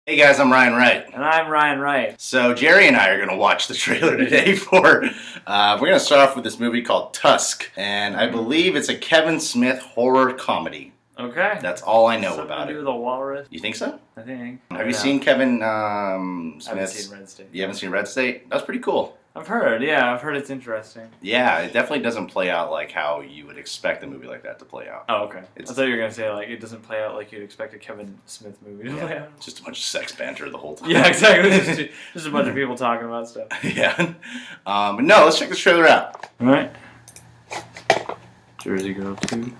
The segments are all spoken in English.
Hey guys, I'm Ryan Wright. And I'm Ryan Wright. So Jerry and I are going to watch the trailer today for, we're going to start off with this movie called Tusk. And I believe it's a Kevin Smith horror comedy. Okay. That's all I know Something about to do it. with a walrus? You think so? I think. Have you seen Kevin Smith's? I haven't seen Red State. You haven't seen Red State? That's pretty cool. I've heard it's interesting. Yeah, it definitely doesn't play out like how you would expect a movie like that to play out. Oh, okay. I thought you were going to say, like, it doesn't play out like you'd expect a Kevin Smith movie to play out. It's just a bunch of sex banter the whole time. Yeah, exactly. Just a bunch of people talking about stuff. Yeah. But no, let's check this trailer out. Alright. Jersey Girl 2.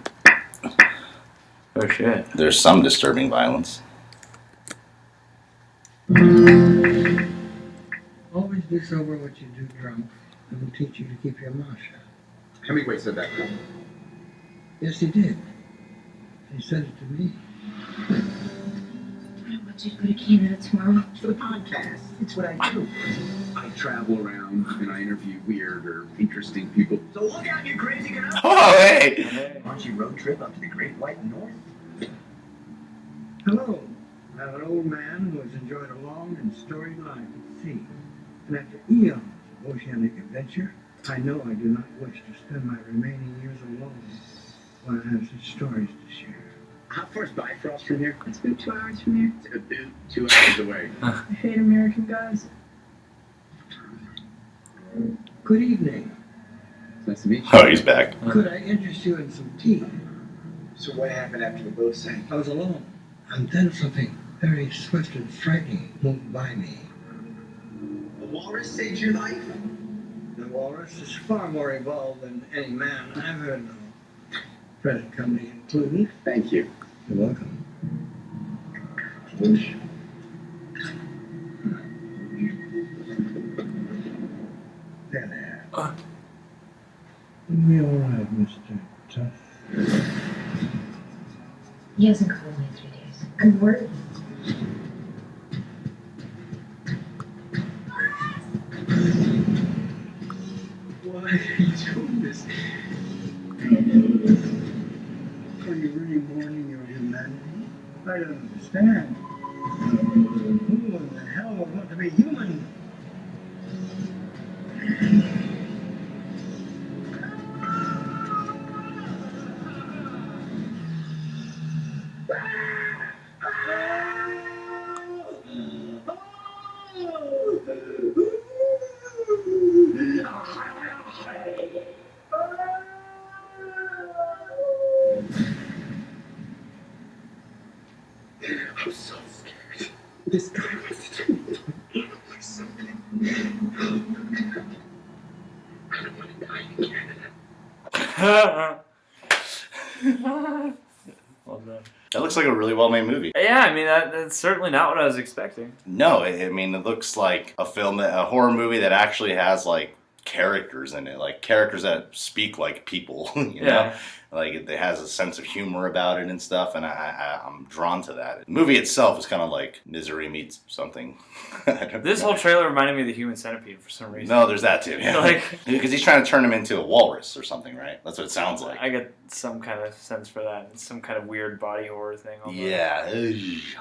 Oh, shit. There's some disturbing violence. Always do sober what you do drunk. It will teach you to keep your mouth shut. Hemingway said that. Yes, he did. He said it to me. I want you to go to Canada tomorrow. For the podcast. It's what I do. I travel around and I interview weird or interesting people. So look out, you crazy girl! Oh, hey! Aren't you road trip up to the Great White North? Hello. I'm an old man who has enjoyed a long and storied life at sea. And after eons of oceanic adventure, I know I do not wish to spend my remaining years alone while I have such stories to share. How far is Bifrost from here? It's about 2 hours from here. It's about 2 hours away. I hate American guys. Good evening. Nice to meet you. Oh, he's back. Could I interest you in some tea? So what happened after the boat sank? I was alone. And then something very swift and frightening moved by me. The walrus saved your life? The walrus is far more evolved than any man I've ever known. Present company included. Thank you. You're welcome. There. You'll be all right, Mr. Tusk. He hasn't called me in 3 days. I'm worried. Why are you doing this? Are you really mourning your humanity? I don't understand. Who in the hell would want to be human? I'm so scared. This guy wants to do me or something. I don't want to die in Canada. Well done. That looks like a really well-made movie. Yeah, I mean, that's certainly not what I was expecting. No, I mean, it looks like a horror movie that actually has, like, characters in it. Like, characters that speak like people, you know? Like, it has a sense of humor about it and stuff, and I'm drawn to that. The movie itself is kind of like Misery meets something. This whole trailer reminded me of the Human Centipede for some reason. No, there's that too, yeah. Like, because he's trying to turn him into a walrus or something, right? That's what it sounds like. I get some kind of sense for that. It's some kind of weird body horror thing. Yeah,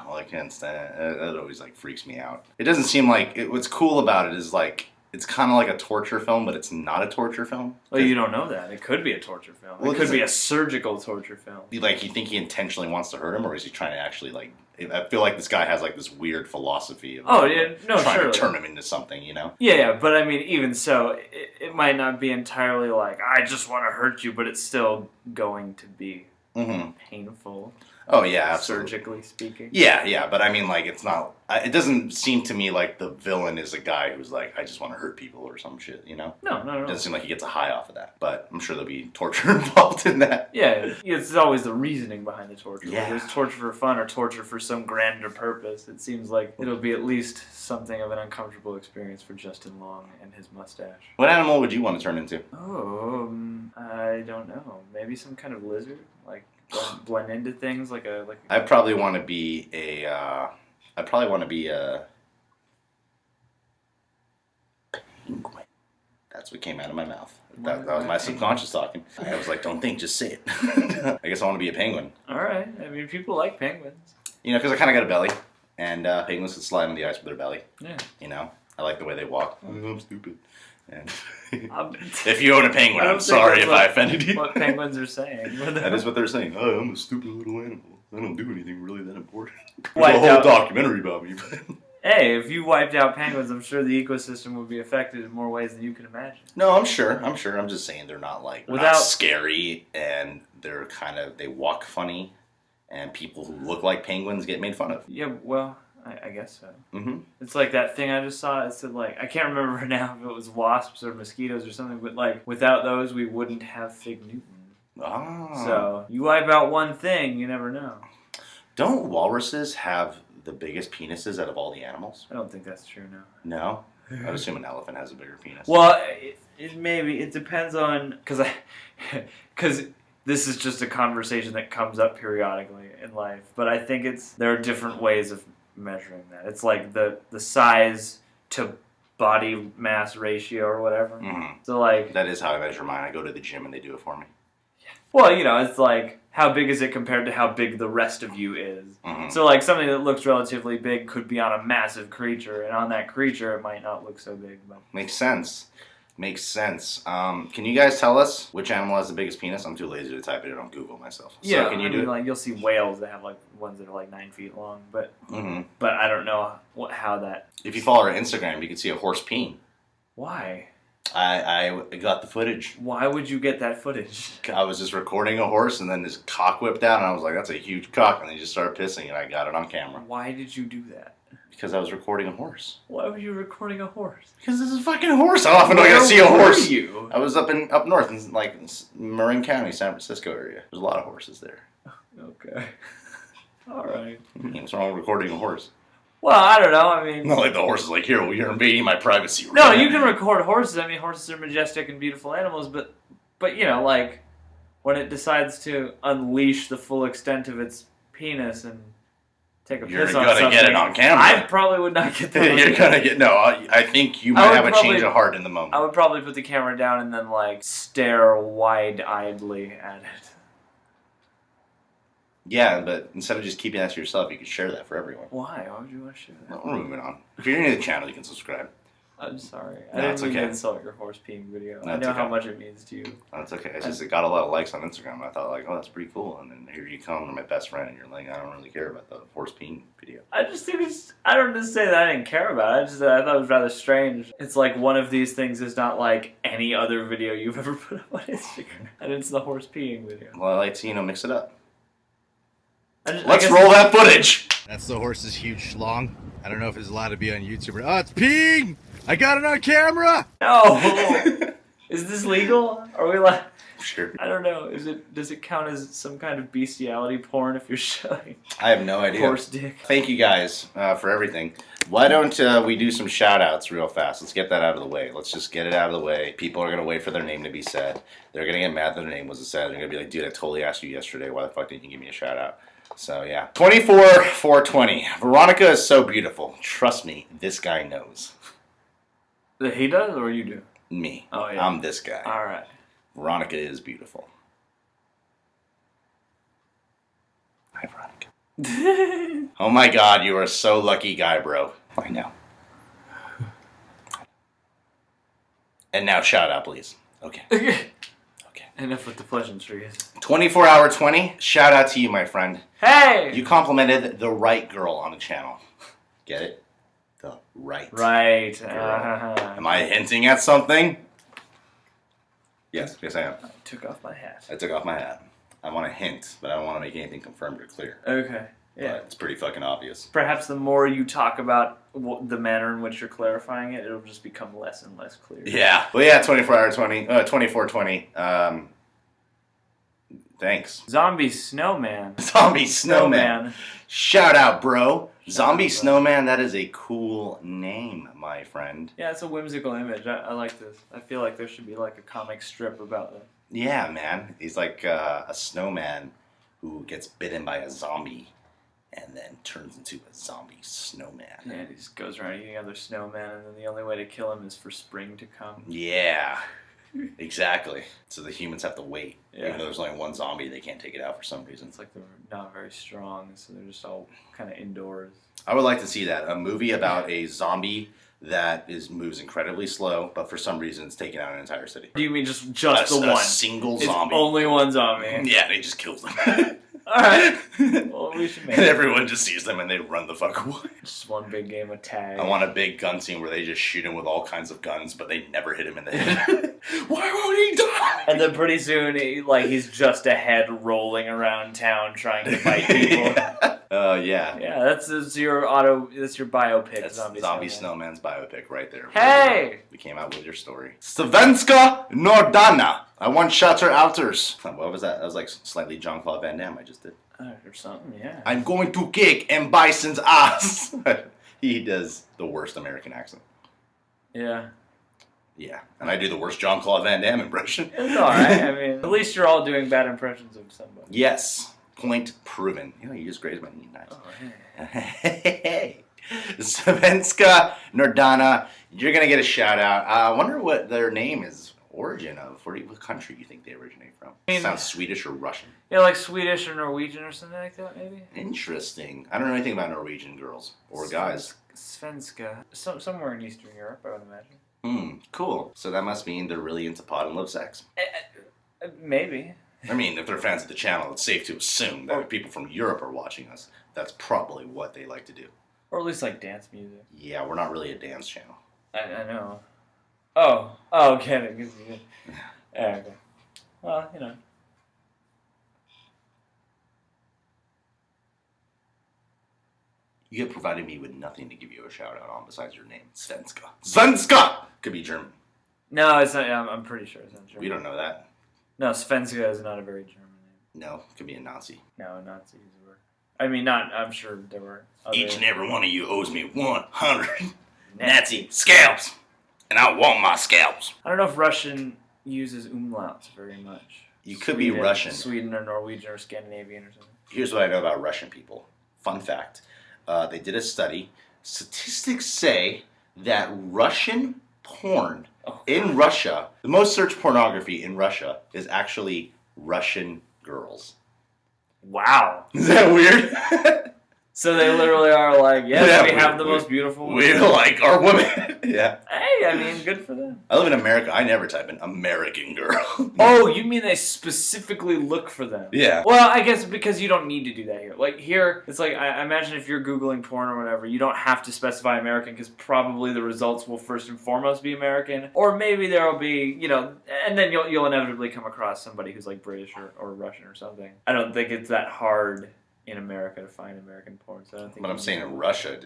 I can't stand it. That always like freaks me out. It doesn't seem like what's cool about it is like it's kind of like a torture film, but it's not a torture film. Well, you don't know that. It could be a torture film. Well, it could be a surgical torture film. Like, you think he intentionally wants to hurt him, or is he trying to actually like? I feel like this guy has like this weird philosophy of trying to turn him into something, you know? Yeah, but I mean, even so, it might not be entirely like I just want to hurt you, but it's still going to be painful. Oh yeah, absolutely. Surgically speaking. Yeah, but I mean, like, it's not. It doesn't seem to me like the villain is a guy who's like, I just want to hurt people or some shit, you know? No. It doesn't seem like he gets a high off of that, but I'm sure there'll be torture involved in that. Yeah, it's always the reasoning behind the torture. Yeah. Whether it's torture for fun or torture for some grander purpose, it seems like it'll be at least something of an uncomfortable experience for Justin Long and his mustache. What animal would you want to turn into? Oh, I don't know. Maybe some kind of lizard, like blend into things, like a. I'd probably want to be a. Penguin. That's what came out of my mouth. That was my subconscious talking. I was like, don't think, just say it. I guess I want to be a penguin. All right. I mean, people like penguins. You know, because I kind of got a belly. And penguins can slide on the ice with their belly. Yeah. You know, I like the way they walk. I'm stupid. And Um, if you own a penguin, I'm sorry if I offended you. What penguins are saying. That is what they're saying. Oh, I'm a stupid little animal. I don't do anything really that important. There's a Wiped whole out. documentary about me. Hey, if you wiped out penguins, I'm sure the ecosystem would be affected in more ways than you can imagine. No, I'm sure. I'm just saying they're not like not scary, and they're kind of they walk funny, and people who look like penguins get made fun of. Yeah, well, I guess so. Mm-hmm. It's like that thing I just saw. It said like I can't remember now if it was wasps or mosquitoes or something, but like without those we wouldn't have Fig Newton. Ah. So you wipe out one thing, you never know. Don't walruses have the biggest penises out of all the animals? I don't think that's true. No. No, I would assume an elephant has a bigger penis. Well, it depends on because this is just a conversation that comes up periodically in life. But I think there are different ways of measuring that. It's like the size to body mass ratio or whatever. Mm-hmm. So like that is how I measure mine. I go to the gym and they do it for me. Well, you know, it's like how big is it compared to how big the rest of you is. Mm-hmm. So like something that looks relatively big could be on a massive creature, and on that creature it might not look so big. But Makes sense. Makes sense. Can you guys tell us which animal has the biggest penis? I'm too lazy to type it in on Google myself. So yeah, can you do it? Like you'll see whales that have like ones that are like 9 feet long, but Mm-hmm. but I don't know how that. If you follow our Instagram, you can see a horse peeing. Why? I got the footage. Why would you get that footage? I was just recording a horse, and then this cock whipped out, and I was like, "That's a huge cock," and they just started pissing, and I got it on camera. Why did you do that? Because I was recording a horse. Why were you recording a horse? Because this is a fucking horse. How often do I get to see a Where horse? were you? I was up north in like Marin County, San Francisco area. There's a lot of horses there. Okay. All right. What's wrong with recording a horse? Well, I don't know. I mean, Not like the horse is like, here, well, you're invading my privacy. no, you can record horses. I mean, horses are majestic and beautiful animals, but you know, like when it decides to unleash the full extent of its penis and take a You're piss on gonna something, get it on camera. I probably would not get that. You're gonna get I think you might have a change of heart in the moment. I would probably put the camera down and then like stare wide-eyedly at it. Yeah, but instead of just keeping that to yourself, you could share that for everyone. Why? Why would you want to share that? Well, we're moving on. If you're new to the channel, you can subscribe. I'm sorry. No, I it's didn't mean okay. to insult your horse peeing video. No, I it's know how okay. much it means to you. That's okay. It's just it got a lot of likes on Instagram. And I thought like, oh, that's pretty cool. And then here you come, you're my best friend, and you're like, I don't really care about the horse peeing video. I just think I don't just say that I didn't care about it. I thought it was rather strange. It's like one of these things is not like any other video you've ever put up on Instagram. And it's the horse peeing video. Well, I like to, mix it up. Let's roll that footage. That's the horse's huge schlong. I don't know if it's allowed to be on YouTube. Oh, it's peeing! I got it on camera! No! Is this legal? Are we like... Sure. I don't know. Does it count as some kind of bestiality porn if you're showing I have no idea. horse dick? Thank you guys for everything. Why don't we do some shout outs real fast? Let's get that out of the way. Let's just get it out of the way. People are going to wait for their name to be said. They're going to get mad that their name wasn't said. They're going to be like, dude, I totally asked you yesterday. Why the fuck didn't you give me a shout out? So yeah. 24/4/20. Veronica is so beautiful. Trust me, this guy knows. That he does or you do? Me. Oh, yeah. I'm this guy. All right. Veronica is beautiful. Hi, Veronica. Oh my god, you are so lucky guy, bro. I know. And now shout out, please. Okay. Okay. Enough with the pleasantries. 24/20. Shout out to you, my friend. Hey! You complimented the right girl on the channel. Get it? The right. Right. Girl. Am I hinting at something? Yes, I am. I took off my hat. I took off my hat. I want to hint, but I don't want to make anything confirmed or clear. Okay. Yeah. But it's pretty fucking obvious. Perhaps the more you talk about the manner in which you're clarifying it, it'll just become less and less clear. Yeah. Well, yeah, 24/20. Thanks. Zombie Snowman. Zombie Snowman. Shout out, bro. Zombie Snowman, that is a cool name, my friend. Yeah, it's a whimsical image. I like this. I feel like there should be like a comic strip about that. Yeah, man. He's like a snowman who gets bitten by a zombie and then turns into a zombie snowman. Yeah, he just goes around eating other snowmen, and then the only way to kill him is for spring to come. Yeah. Exactly. So the humans have to wait. Yeah. Even though there's only one zombie, they can't take it out for some reason. It's like they're not very strong, so they're just all kind of indoors. I would like to see that. A movie about a zombie that moves incredibly slow, but for some reason it's taking out an entire city. Do you mean just A the one? single It's zombie. only one zombie. Yeah, they just kills them. Alright. Well, we should make And it. everyone just sees them and they run the fuck away. Just one big game of tag. I want a big gun scene where they just shoot him with all kinds of guns, but they never hit him in the head. Why won't he die? And then pretty soon, he's just a head rolling around town trying to fight people. Yeah. Yeah, that's your biopic. That's Zombie Snowman's biopic right there. Hey! We came out with your story. Svenska Nordana. I want shutter outers. What was that? That was like slightly Jean-Claude Van Damme I just did. Or something, yeah. I'm going to kick M. Bison's ass. He does the worst American accent. Yeah. Yeah. And I do the worst Jean-Claude Van Damme impression. It's alright. I mean, at least you're all doing bad impressions of somebody. Yes. Point proven. You know, you just grazed my knee. Nice. Oh, hey. Hey. Svenska Nordana. You're going to get a shout out. I wonder what their name is origin of. What country do you think they originate from? I mean, Sounds Swedish or Russian. Yeah, like Swedish or Norwegian or something like that, maybe? Interesting. I don't know anything about Norwegian girls or guys. Svenska. Somewhere in Eastern Europe, I would imagine. Cool. So that must mean they're really into pot and love sex. Maybe. I mean, if they're fans of the channel, it's safe to assume that if people from Europe are watching us, that's probably what they like to do. Or at least like dance music. Yeah, we're not really a dance channel. I know. Oh, okay. Yeah, okay. Well, you know. You have provided me with nothing to give you a shout out on besides your name. Svenska. Svenska! Could be German. No, it's not. I'm pretty sure it's not German. We don't know that. No, Svenska is not a very German name. No, could be a Nazi. No, Nazi is a word. I mean, not. I'm sure there were. Each and every one of you owes me 100 Nazi scalps. And I want my scalps. I don't know if Russian uses umlauts very much. You could be Russian. Sweden or Norwegian or Scandinavian or something. Here's what I know about Russian people. Fun fact. They did a study. Statistics say that Russian porn in Russia, the most searched pornography in Russia is actually Russian girls. Wow. Is that weird? So they literally are like, yes, yeah, we have the most beautiful women. We like our women. Yeah. Hey, I mean, good for them. I live in America. I never type in American girl. Oh, you mean they specifically look for them? Yeah. Well, I guess because you don't need to do that here. Like here, it's like, I imagine if you're Googling porn or whatever, you don't have to specify American because probably the results will first and foremost be American. Or maybe there'll be, and then you'll inevitably come across somebody who's like British or Russian or something. I don't think it's that hard in America to find American porn, so I don't think. But I'm saying in Russia,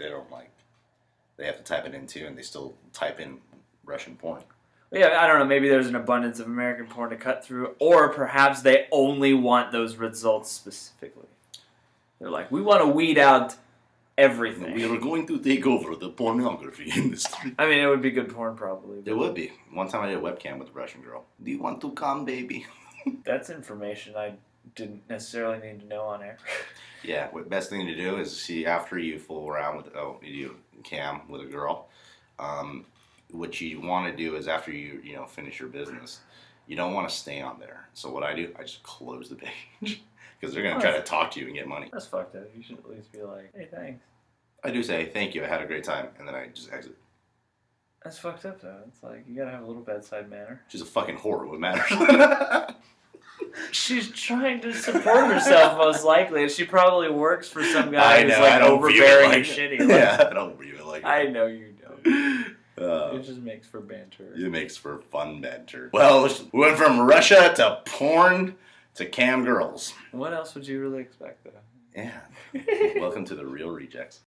they have to type it in too, and they still type in Russian porn. Yeah, I don't know. Maybe there's an abundance of American porn to cut through, or perhaps they only want those results specifically. They're like, we want to weed out everything. We are going to take over the pornography industry. I mean, it would be good porn, probably. It would be. One time I did a webcam with a Russian girl. Do you want to come, baby? That's information I didn't necessarily need to know on air. Yeah, the best thing to do is see after you fool around with you cam with a girl. What you want to do is after you finish your business, you don't want to stay on there. So what I do, I just close the page because they're gonna try to talk to you and get money. That's fucked up. You should at least be like, hey, thanks. I do say thank you. I had a great time, and then I just exit. That's fucked up though. It's like you gotta have a little bedside manner. She's a fucking whore. What matters? She's trying to support herself, most likely, and she probably works for some guy who's like overbearing and shitty. Like, yeah, I don't view it like that. I know you don't. It just makes for banter. It makes for fun banter. Well, we went from Russia to porn to cam girls. What else would you really expect, though? Yeah. Welcome to the Real Rejects.